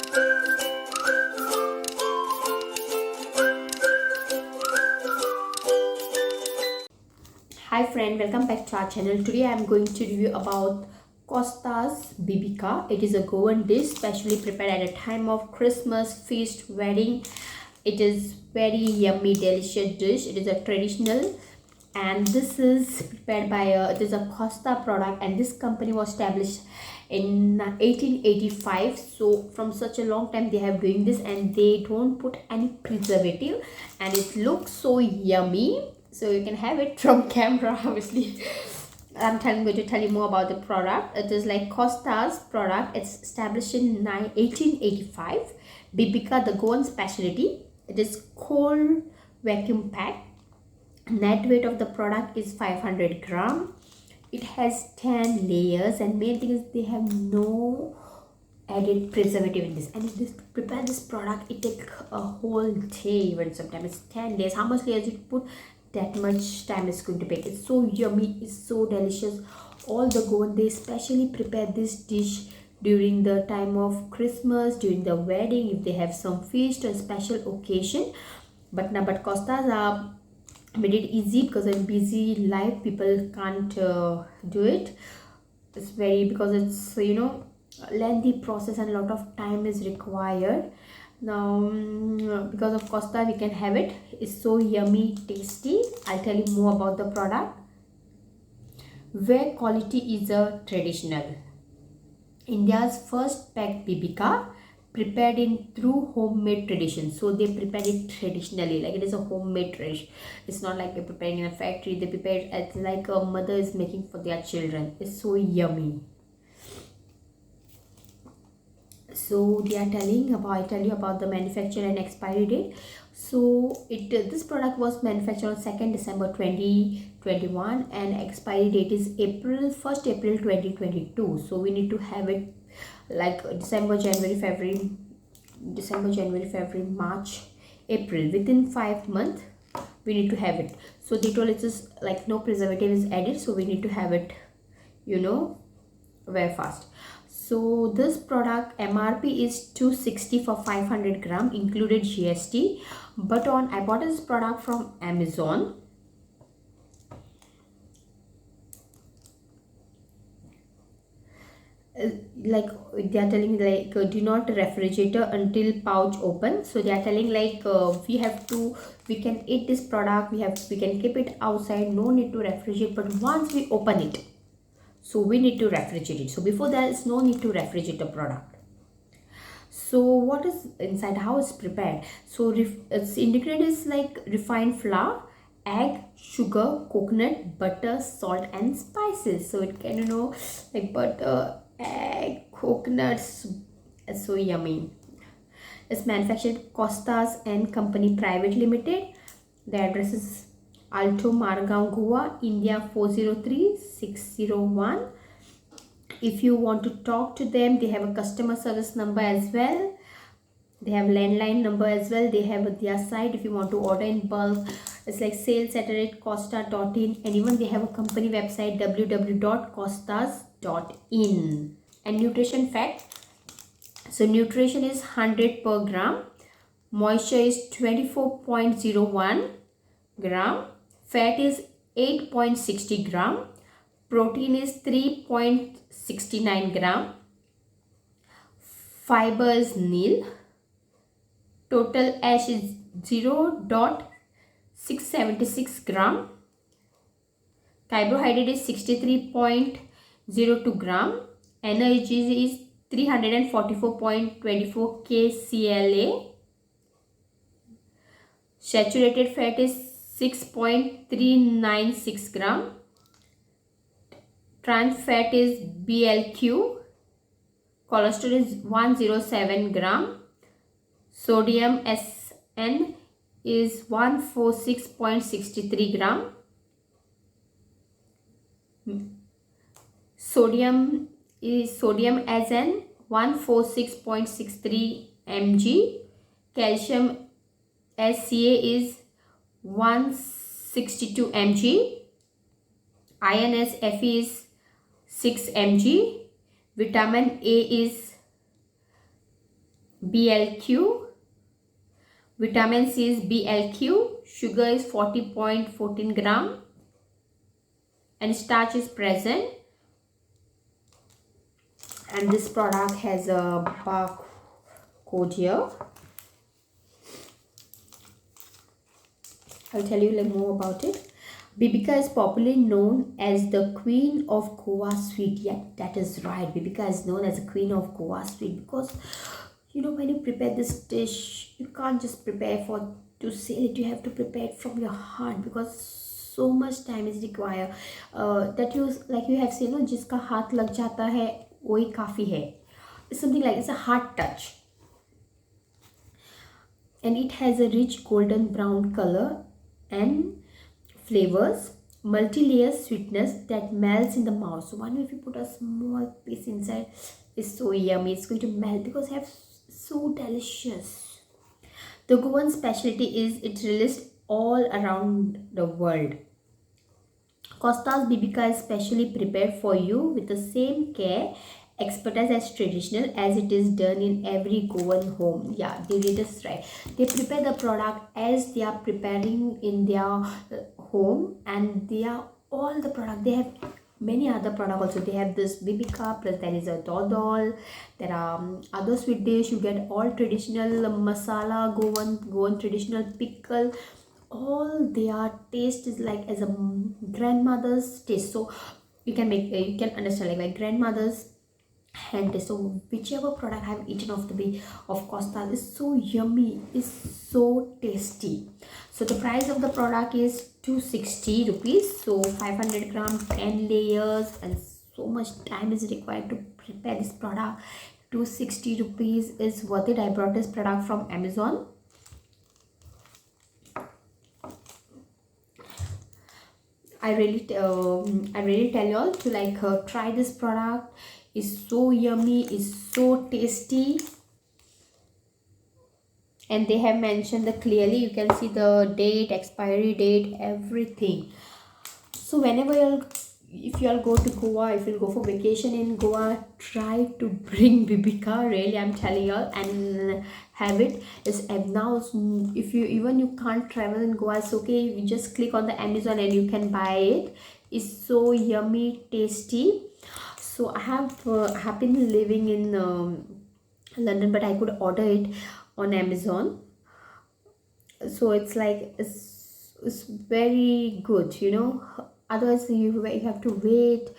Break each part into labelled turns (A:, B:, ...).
A: Hi friend, welcome back to our channel. Today I am going to review about Costas Bebinca. It is a Goan dish specially prepared at a time of Christmas, feast, wedding. It is very yummy, delicious dish. It is a traditional, and this is prepared by it is a Costa product, and this company was established in 1885. So from such a long time they have doing this, and they don't put any preservative, and it looks so yummy. So you can have it from camera obviously. Going to tell you more about the product. It is like Costa's product. It's established in 1885. Bebinca, the Goan specialty. It is cold vacuum packed. Net weight of the product is 500 gram. It has 10 layers, and main thing is they have no added preservative in this. And if this prepare this product, it take a whole day, even sometimes it's 10 days. How much layers you put, that much time is going to take. It's so yummy, it's so delicious. All the Goan, they specially prepare this dish during the time of Christmas, during the wedding, if they have some feast or special occasion. But Costas made it easy because in busy life people can't do it. It's very, because it's lengthy process and a lot of time is required. Now because of Costa we can have it. It's so yummy, tasty. I'll tell you more about the product. Where quality is a traditional. India's first packed Bebinca, prepared in through homemade tradition. So they prepared it traditionally, like it is a homemade tradition. It's not like they're preparing in a factory. They prepare it as like a mother is making for their children. It's so yummy. So they are telling about, I tell you about the manufacture and expiry date. So this product was manufactured on 2nd December 2021, and expiry date is April 2022. So we need to have it like December, January, February, March, April. Within 5 months we need to have it. So they told it's just like no preservative is added, so we need to have it very fast. So this product MRP is 260 for 500 gram, included GST. But I bought this product from Amazon. Like they are telling like do not refrigerator until pouch open. So they are telling like we can eat this product, we can keep it outside, no need to refrigerate, but once we open it, so we need to refrigerate it. So before that, it's no need to refrigerate the product. So what is inside, how it's prepared? So its ingredient is like refined flour, egg, sugar, coconut, butter, salt and spices. So it can like butter, egg, coconuts. It's so yummy. It's manufactured Costas and Company Private Limited. The address is Alto Margao, Goa, India 403601. If you want to talk to them, they have a customer service number as well. They have landline number as well. They have their site if you want to order in bulk. It's like sales@costa.in, and even they have a company website www.costas.in. And nutrition fact. So nutrition is 100 per gram. Moisture is 24.01 gram. Fat is 8.60 gram. Protein is 3.69 gram. Fiber is nil. Total ash is 0.676 gram. Carbohydrate is 63.02 gram. Energy is 344.24 kCal. Saturated fat is 6.396 gram. Trans fat is BLQ. Cholesterol is 107 gram. Sodium SN is 146.63 gram. Sodium SN 146.63 mg. Calcium SCA is 162 mg. Iron Fe is 6 mg. Vitamin A is BLQ. Vitamin C is BLQ. Sugar is 40.14 gram. And starch is present. And this product has a barcode here. I'll tell you a little more about it. Bebinca is popularly known as the Queen of Goan Sweets. Yeah, that is right. Bebinca is known as the Queen of Goan Sweets because, you know, when you prepare this dish, you can't just prepare for to sell it. You have to prepare it from your heart because so much time is required. That you, like you have seen, जिसका हाथ लग जाता है वही काफी है. It's something like, it's a heart touch. And it has a rich golden brown color and flavors, multi-layer sweetness that melts in the mouth. So one, if you put a small piece inside, it's so yummy. It's going to melt because it have so delicious. The Goan specialty is it's released all around the world. Costas Bebinca is specially prepared for you with the same care, expertise as traditional as it is done in every Goan home. Yeah, they did this right. They prepare the product as they are preparing in their home, and they are all the product. They have many other product also. They have this Bebinca, plus there is a dodol. There are other sweet dish. You get all traditional masala, Goan traditional pickle. All their taste is like as a grandmother's taste. So you can make you can understand like grandmother's hand taste. So whichever product I have eaten of Costa is so yummy, is so tasty. So the price of the product is 260 rupees. So 500 gram, 10 layers, and so much time is required to prepare this product. 260 rupees is worth it. I brought this product from Amazon. I really tell you all to like try this product. It's so yummy, it's so tasty, and they have mentioned the clearly, you can see the date, expiry date, everything. So whenever if you all go to Goa, if you'll go for vacation in Goa, try to bring Bebinca, really I'm telling you all, and have it. It's now, if you can't travel in Goa, it's okay, you just click on the Amazon and you can buy it. It's so yummy, tasty. So I have been living in London, but I could order it on Amazon. So it's like it's very good, you know. Otherwise you have to wait,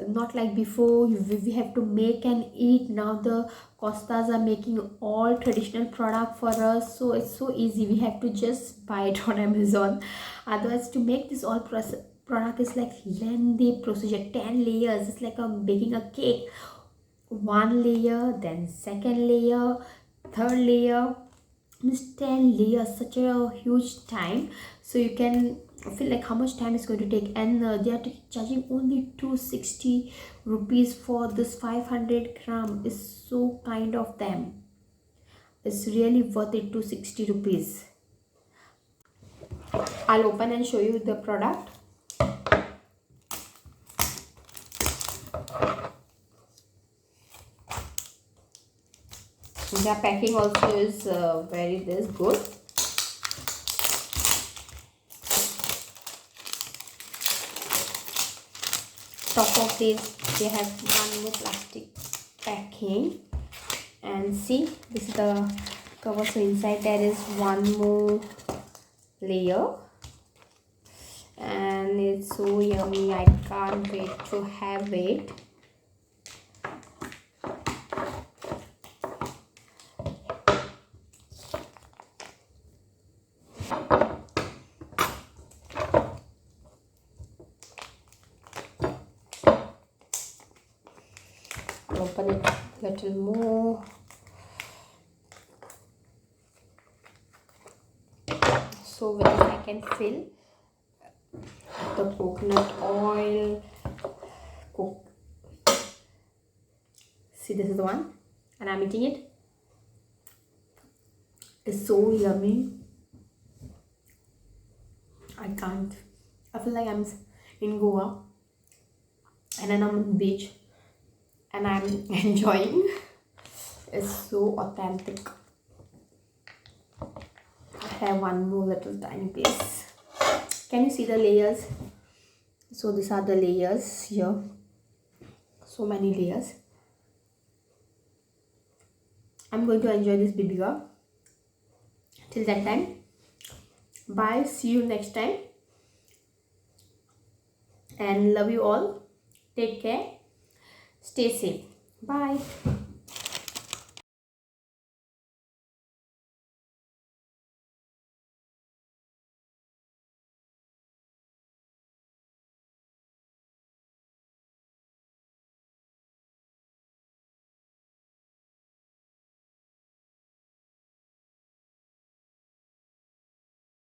A: not like before we have to make and eat. Now the Costas are making all traditional product for us, so it's so easy. We have to just buy it on Amazon. Otherwise to make this all product is like lengthy procedure, 10 layers. It's like baking a cake. One layer, then second layer, third layer, means 10 layers, such a huge time. So you can feel like how much time is going to take, and they are charging only 260 rupees for this 500 gram. Is so kind of them. It's really worth it. 260 rupees. I'll open and show you the product. Their packing also is very good. Top of this they have one more plastic packing, and see, this is the cover. So inside there is one more layer, and it's so yummy. I can't wait to have it. Open it a little more. So with this I can fill the coconut oil. See, this is the one, and I'm eating it. It's so yummy. I can't. I feel like I'm in Goa and then I'm on the beach and I'm enjoying. is so authentic. I have one more little tiny piece. Can you see the layers? So these are the layers here. So many layers. I'm going to enjoy this bibika. Till that time, bye. See you next time. And love you all. Take care. Stay safe. Bye.